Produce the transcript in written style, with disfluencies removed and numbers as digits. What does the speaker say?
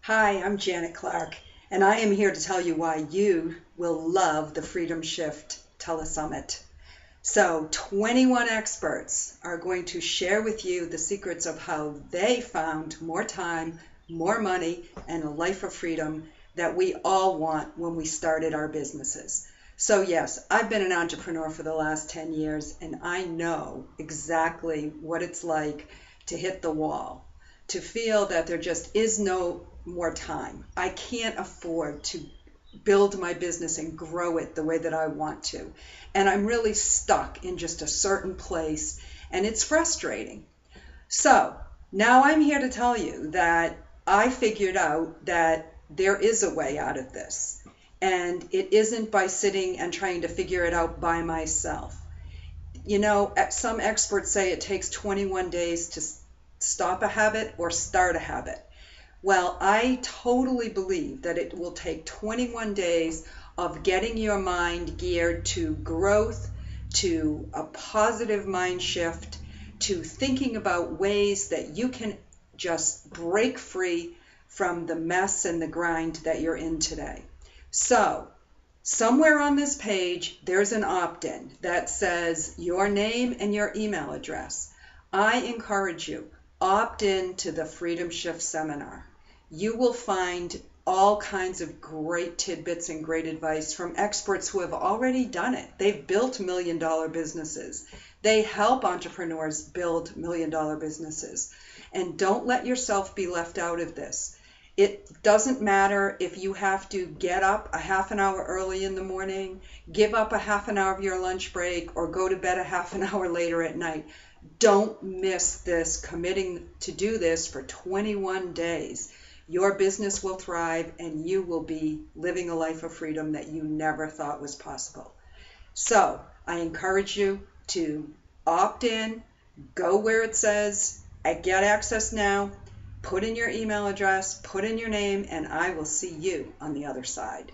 Hi, I'm Janet Clark, and I am here to tell you why you will love the Freedom Shift Telesummit. So, 21 experts are going to share with you the secrets of how they found more time, more money, and a life of freedom that we all want when we started our businesses. So, yes, I've been an entrepreneur for the last 10 years, and I know exactly what it's like to hit the wall, to feel that there just is no more time. I can't afford to build my business and grow it the way that I want to. And I'm really stuck in just a certain place, and it's frustrating. So now I'm here to tell you that I figured out that there is a way out of this. And it isn't by sitting and trying to figure it out by myself. Some experts say it takes 21 days to stop a habit or start a habit. Well, I totally believe that it will take 21 days of getting your mind geared to growth, to a positive mind shift, to thinking about ways that you can just break free from the mess and the grind that you're in today. So, somewhere on this page, there's an opt-in that says your name and your email address. I encourage you, opt in to the Freedom Shift seminar. You will find all kinds of great tidbits and great advice from experts who have already done it. They've built million-dollar businesses. They help entrepreneurs build million-dollar businesses. And don't let yourself be left out of this. It doesn't matter if you have to get up a half an hour early in the morning, give up a half an hour of your lunch break, or go to bed a half an hour later at night. Don't miss this, committing to do this for 21 days. Your business will thrive and you will be living a life of freedom that you never thought was possible. So I encourage you to opt in, go where it says Get Access Now, put in your email address, put in your name, and I will see you on the other side.